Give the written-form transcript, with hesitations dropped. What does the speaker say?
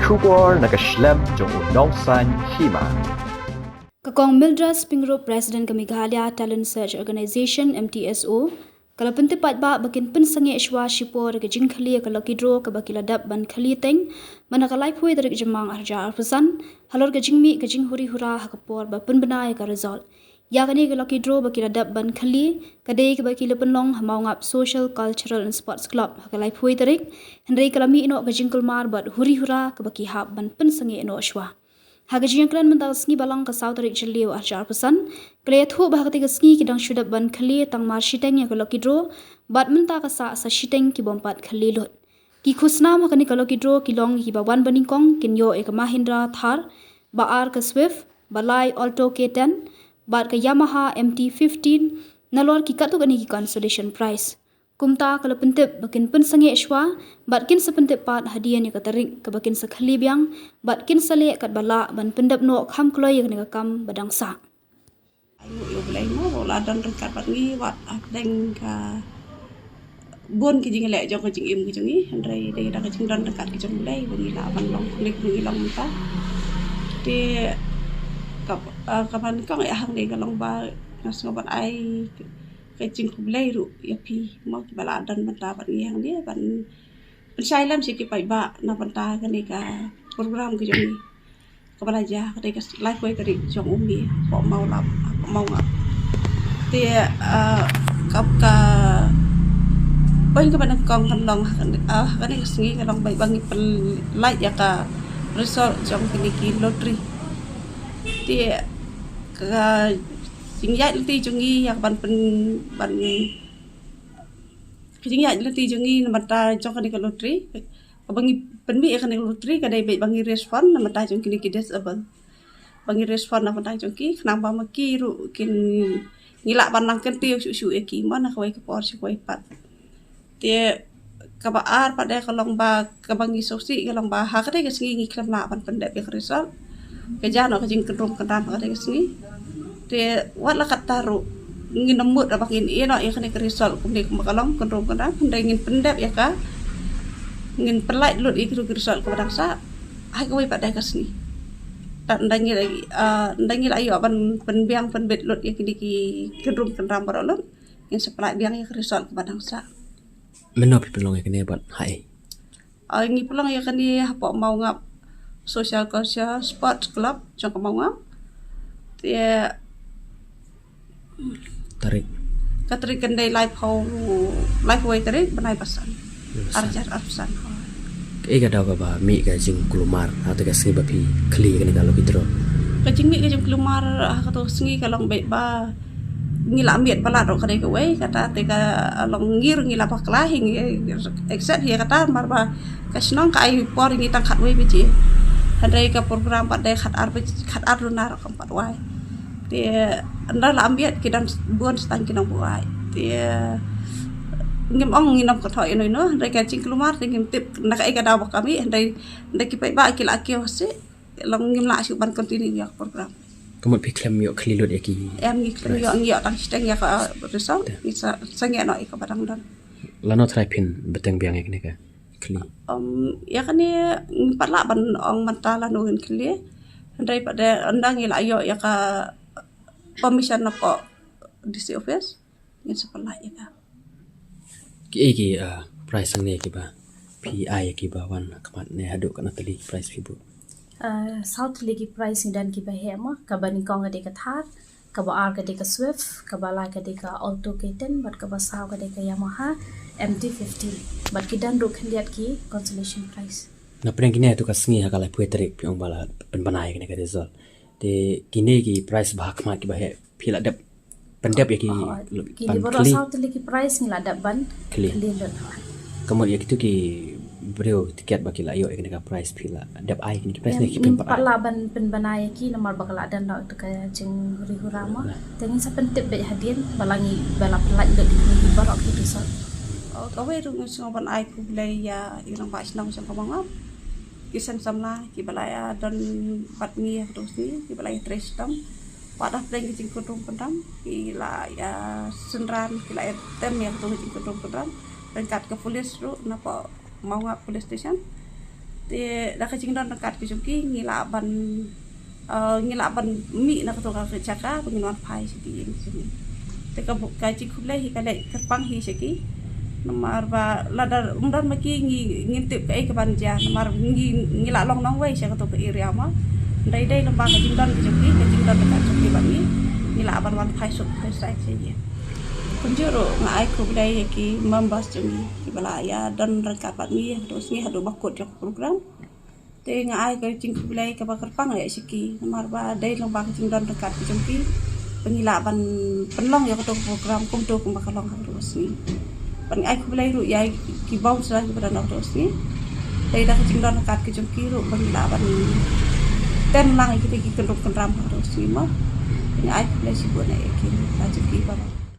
Shubor Nakaslem Jong Nongsan Hima. Kakong Mildred Spingro President ke Meghalaya Talent Search Organization MTSO kalau pentepat ba bakin pensange ishwa shipor ke jingkhali ke lokidro ke bakila dap ban khali teng manakalai phui dari jemang arja arfusan halor ke jingmi ke jinghuri hura hakapor ba penbenai ke result ya kani ke lokidro bakila dap ban khali kadai ke bakila penlong mau ngap social cultural and sports club hakalai phui tarik hendrai kalami ino ke jingkulmar bat huri hura ke baki hab ban pensange ino ishwa Hagajian klan mental sngi balang ke South Rik Jeliu arjar pesan kle thu bah ketika sngi kidang syudap ban khali tang mar shiteng ya kalau kidro bat menta ka sa shiteng ki bompat khali lut ki khusna ma kani kalau kidro kilong ki bawan baningkong kinyo ek Mahindra Thar baar ke Swift balai Alto K10 bat ke Yamaha MT15 nalor ki katu kani ki consolation prize kumta kalau pentip bakin pensange ishwa batkin sepentip pat hadiah ni katarik ke bakin sekhali biang batkin sale kat bala ban pendap no kham kloy ni kam badangsa ayu yo belai mo la dan rekat pat ni wat deng ka bon ki jing le jong ki jing im ki jing andrai dei da ka jing dan rekat ki jong belai bungi la ban long klik bungi long ta te kapan kong ya hang dei ka long ba nas ngobat ai kecing belai ru ya pi mau ki bala dan banta pat ni hang dia ban sai lam si ki pai ba na banta ka ni ka program ki jong ka bala ja ka dei ka live way ka dei jong umi ko mau lap mau ngap te kap ka poin ka ban kong kan long ka ni singi ka long bai bangi pel light ya ka result jong ki lottery te ka singyat leti jungi yak ban singyat leti jungi namata jong kani ka lottery bangi penbi kani lottery kadai be bangi respond namata jong kini ki disable bangi respond namata jong ki kenapa maki ru kin ngilak banang kan tiu su eki mana kawai ke por si kawai pat te ka ba ar pada kalong ba ka bangi sosi kalong ba ha kadai ka singi ngiklam la ban pendek be result ke jano ka jing kendrom kendam kadai ka singi te wala kataru ngin nemut apa ngin ino ya kene krisol kumde makalong kendrom kendam ndai ngin pendap ya ka ngin pelait lut ikru krisol ke badangsa ai koi pada kasni tak ndangi lagi aban penbiang penbet lut ya kini ki kendrom kendam barolot ngin sepelait biang ya krisol ke badangsa menop pelong ya kene bat hai ngi pulang ya kani apa mau ngap social culture sports club jong mau ngap ya tarik katrik kendai live way tarik benai pasan arjar arsan ka daw ka ba mi ka jing kulumar atau ka singi bapi kli kan kalau kitro kajing mi kajing kulumar kato singi kalong be ba ngila miet pala ro kadai ka way kata te ka long ngir ngila pa klahi except ya kata mar ba kasnong ka ai por ngi tang khat way biji hadai ka program padai khat ar lunar kampat way dia anda la ambiat kidan buan stang kinang buai dia ngim ong nginam ko thoi no ndai ka ching klumar ngim tip nak ai ka daw kami ndai ki pai ba ki la ki hose long ngim la su ban continue ya program kamu piklem yo kli lut eki em ngi klem yo ngi tang steng ya ka result bisa sange no ka badang dan lano try pin beteng biang ekne ka kli ya kan ni pat la ban ong mantala no kli ndai pada andang ila yo ya ka permission apa DC office yang sekolah ya kan ki price ni ki ba PI ki ba wan kamat ne hadu kana tali price fibu South lagi price ni dan ki bahema ka banikong ade ka Thar ka baar ka de ka Swift ka bala ka de ka Alto K10 bat ka basaw ka de ka Yamaha MT15 bat ki dan ro khandiat ki consolation prize na preng kini tu ka singi hakala puetrik piong bala penbanai kene ka result de kini ki price bah kama ki bah phila dap pendap ya ki kini baru South lagi price ngila dap ban kli kamu ya gitu ki brio tiket baki la yo kene ka price phila dap ai kini price ni ki pempa pala ban penbanai ki nomor bakal ada ndak tu ka jeng rihurama tengin sa pentip be hadian balangi balap laj de di barok ki result kawe ru ngoban ai ku blai ya irang ba snang sang kamang kisan samla ki balaya dan patni terus ni ki balaya trestam pada pleng ki jing kodong pendam ki la ya senran ki la tem yang tu jing kodong pendam dan kat ke polis ru napa mau ngap police station te dah kecing don dekat ke jumki ngilaban mi nak tu ka caka penginuan pai siki sini te ka cing kublai hi kale kerpang hi siki nomor ba ladar umdan maki ngintip ke banja nomor ngila long nong wei sia ka tu ke area ma dai lembang kecing don ke jumki dekat jumki bani ngilaban wan pai suk ke sai sini kunjuro ngai kublai ki membas jumki ki balaya don rangkat bani terus ni hadu bakut jok program te ngai ke cing kublai ka bakar pang ya siki nomor ba dai lembang kecing don dekat ke jumki pengilaban penlong ya ka program kum tu kum bakal long terus ni pan ai kublai ru ya ki bau sra ki pada terus ni dai dah kecing don dekat ke jumki ru pengilaban ten lang kita ki kenduk kendram terus ni mah ai kublai si buat ai ki la jumki ba